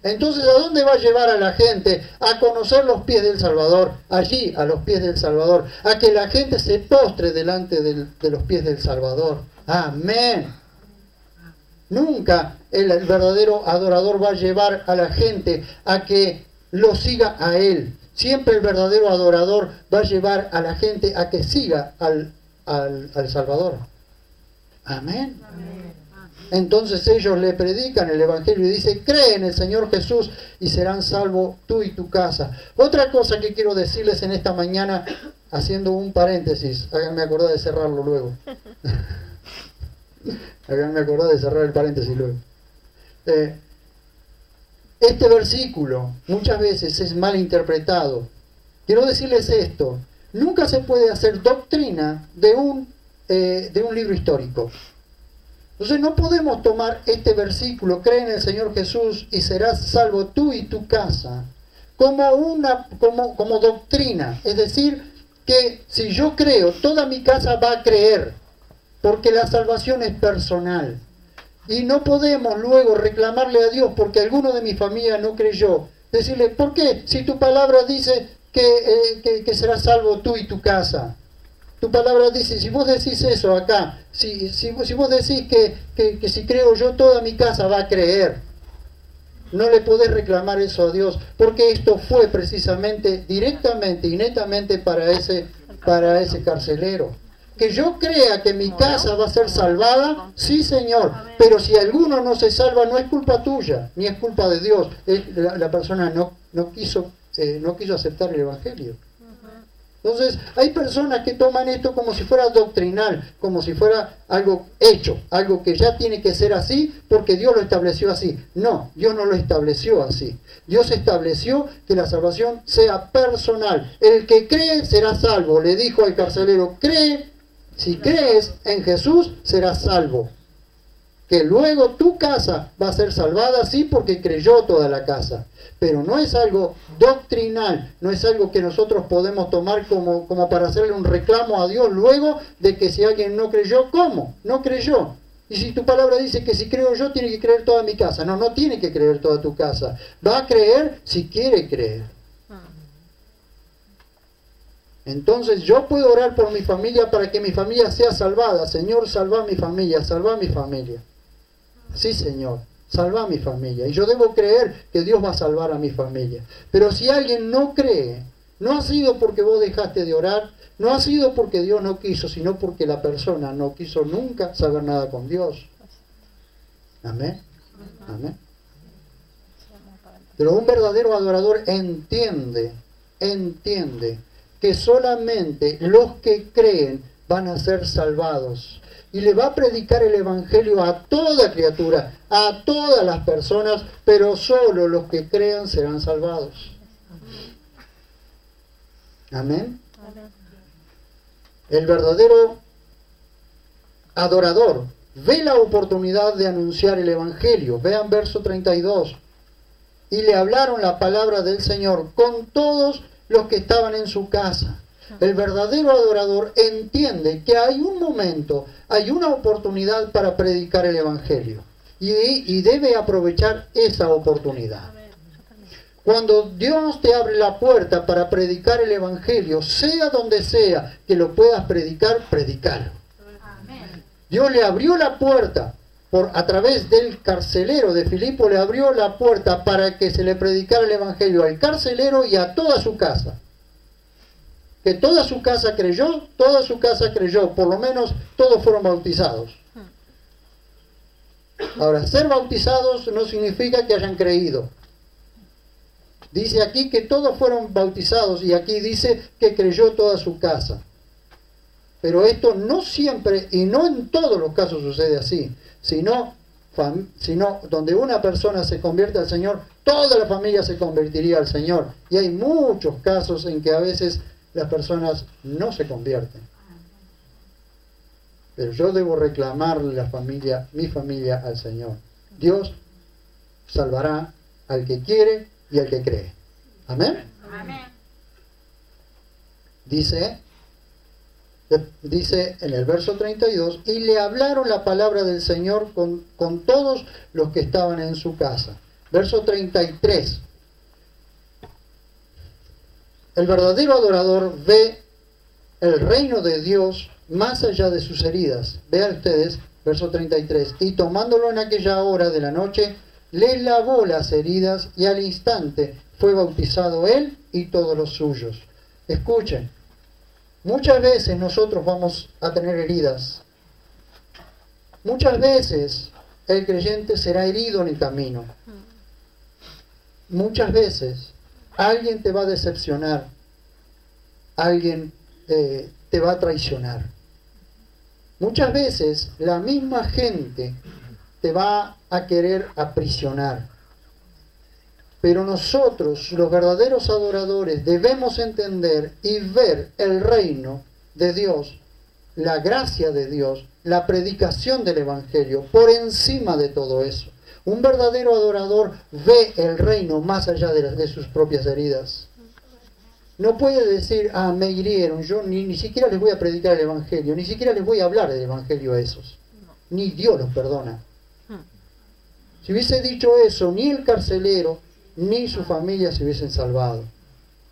Entonces, ¿a dónde va a llevar a la gente? A conocer los pies del Salvador, allí, a los pies del Salvador, a que la gente se postre delante de los pies del Salvador. Amén. Nunca el verdadero adorador va a llevar a la gente a que lo siga a Él. Siempre el verdadero adorador va a llevar a la gente a que siga al Salvador. Amén. Entonces ellos le predican el Evangelio y dicen, cree en el Señor Jesús y serán salvos tú y tu casa. Otra cosa que quiero decirles en esta mañana, haciendo un paréntesis, háganme acordar de cerrarlo luego. Háganme acordar de cerrar el paréntesis luego. Este versículo muchas veces es mal interpretado. Quiero decirles esto, nunca se puede hacer doctrina de un libro histórico. Entonces no podemos tomar este versículo, cree en el Señor Jesús y serás salvo tú y tu casa, como doctrina. Es decir, que si yo creo, toda mi casa va a creer, porque la salvación es personal. Y no podemos luego reclamarle a Dios porque alguno de mi familia no creyó. Decirle, ¿por qué? Si tu palabra dice que serás salvo tú y tu casa. Tu palabra dice, si vos decís eso acá, si vos decís que si creo yo, toda mi casa va a creer. No le podés reclamar eso a Dios, porque esto fue precisamente, directamente y netamente para ese carcelero. Que yo crea que mi casa va a ser salvada, sí Señor, pero si alguno no se salva no es culpa tuya, ni es culpa de Dios. La persona no quiso aceptar el Evangelio. Entonces, hay personas que toman esto como si fuera doctrinal, como si fuera algo hecho, algo que ya tiene que ser así porque Dios lo estableció así. No, Dios no lo estableció así. Dios estableció que la salvación sea personal. El que cree será salvo. Le dijo al carcelero, cree, si crees en Jesús serás salvo. Que luego tu casa va a ser salvada, sí, porque creyó toda la casa. Pero no es algo doctrinal, no es algo que nosotros podemos tomar como para hacerle un reclamo a Dios luego de que si alguien no creyó, ¿cómo? No creyó. Y si tu palabra dice que si creo yo, tiene que creer toda mi casa. No, no tiene que creer toda tu casa. Va a creer si quiere creer. Entonces yo puedo orar por mi familia para que mi familia sea salvada. Señor, salva mi familia, salva mi familia. Sí, Señor, salva a mi familia. Y yo debo creer que Dios va a salvar a mi familia. Pero si alguien no cree, no ha sido porque vos dejaste de orar, no ha sido porque Dios no quiso, sino porque la persona no quiso nunca saber nada con Dios. Amén. Amén. Pero un verdadero adorador entiende que solamente los que creen van a ser salvados. Y le va a predicar el Evangelio a toda criatura, a todas las personas, pero solo los que crean serán salvados. Amén. El verdadero adorador ve la oportunidad de anunciar el Evangelio. Vean verso 32. Y le hablaron la palabra del Señor con todos los que estaban en su casa. El verdadero adorador entiende que hay un momento, hay una oportunidad para predicar el Evangelio. Y debe aprovechar esa oportunidad. Cuando Dios te abre la puerta para predicar el Evangelio, sea donde sea que lo puedas predicar, predicalo. Dios le abrió la puerta a través del carcelero de Filipo, le abrió la puerta para que se le predicara el Evangelio al carcelero y a toda su casa. Que toda su casa creyó, por lo menos todos fueron bautizados. Ahora, ser bautizados no significa que hayan creído. Dice aquí que todos fueron bautizados y aquí dice que creyó toda su casa. Pero esto no siempre y no en todos los casos sucede así, sino donde una persona se convierte al Señor, toda la familia se convertiría al Señor. Y hay muchos casos en que a veces las personas no se convierten. Pero yo debo reclamarle mi familia al Señor. Dios salvará al que quiere y al que cree. ¿Amén? Amén. Dice en el verso 32, y le hablaron la palabra del Señor con todos los que estaban en su casa. Verso 33. El verdadero adorador ve el reino de Dios más allá de sus heridas. Vean ustedes, verso 33. Y tomándolo en aquella hora de la noche, le lavó las heridas y al instante fue bautizado él y todos los suyos. Escuchen, muchas veces nosotros vamos a tener heridas. Muchas veces el creyente será herido en el camino. Muchas veces alguien te va a decepcionar. Alguien te va a traicionar. Muchas veces la misma gente te va a querer aprisionar. Pero nosotros, los verdaderos adoradores, debemos entender y ver el reino de Dios, la gracia de Dios, la predicación del Evangelio, por encima de todo eso. Un verdadero adorador ve el reino más allá de sus propias heridas. No puede decir, me hirieron, yo ni siquiera les voy a predicar el Evangelio, ni siquiera les voy a hablar del Evangelio a esos. Ni Dios los perdona. Si hubiese dicho eso, ni el carcelero, ni su familia se hubiesen salvado.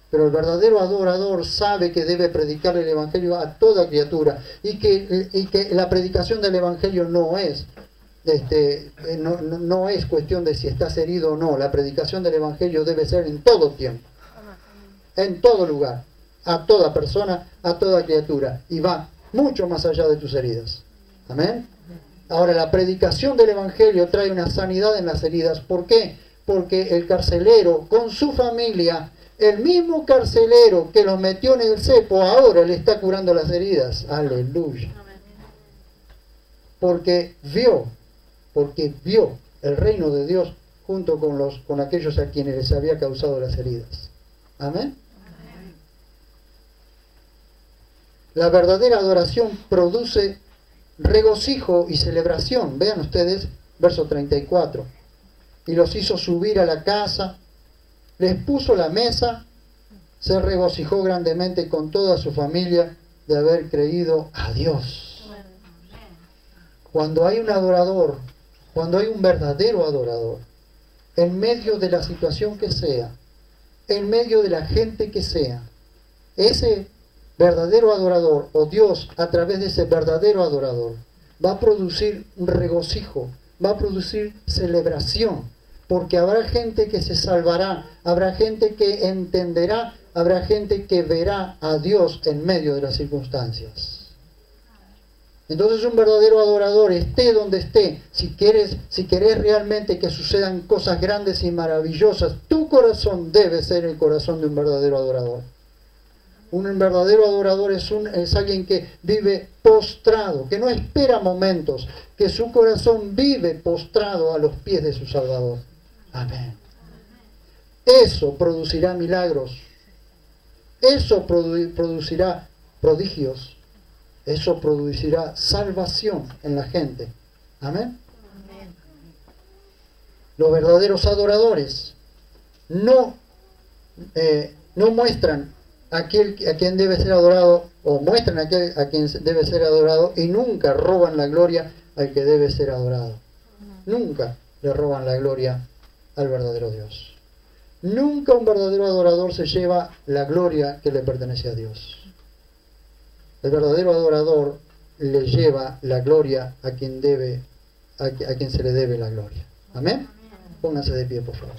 Pero el verdadero adorador sabe que debe predicar el Evangelio a toda criatura y que la predicación del Evangelio no es cuestión de si estás herido o no. La predicación del Evangelio debe ser en todo tiempo, en todo lugar, a toda persona, a toda criatura, y va mucho más allá de tus heridas. Amén. Ahora, la predicación del Evangelio trae una sanidad en las heridas. ¿Por qué? Porque el carcelero con su familia, el mismo carcelero que los metió en el cepo, ahora le está curando las heridas. Aleluya. Porque vio el reino de Dios junto con aquellos a quienes les había causado las heridas. Amén. La verdadera adoración produce regocijo y celebración. Vean ustedes, verso 34. Y los hizo subir a la casa, les puso la mesa, se regocijó grandemente con toda su familia de haber creído a Dios. Cuando hay un adorador, cuando hay un verdadero adorador, en medio de la situación que sea, en medio de la gente que sea, ese verdadero adorador, o Dios a través de ese verdadero adorador, va a producir un regocijo, va a producir celebración, porque habrá gente que se salvará, habrá gente que entenderá, habrá gente que verá a Dios en medio de las circunstancias. Entonces un verdadero adorador, esté donde esté, si querés realmente que sucedan cosas grandes y maravillosas, tu corazón debe ser el corazón de un verdadero adorador. Un verdadero adorador es alguien que vive postrado, que no espera momentos, que su corazón vive postrado a los pies de su Salvador. Amén. Eso producirá milagros. Eso producirá prodigios. Eso producirá salvación en la gente. Amén. Los verdaderos adoradores no muestran a quien debe ser adorado, o muestran a quien debe ser adorado, y nunca roban la gloria al que debe ser adorado. Nunca le roban la gloria al verdadero Dios. Nunca un verdadero adorador se lleva la gloria que le pertenece a Dios. El verdadero adorador le lleva la gloria a quien se le debe la gloria. Amén. Pónganse de pie, por favor.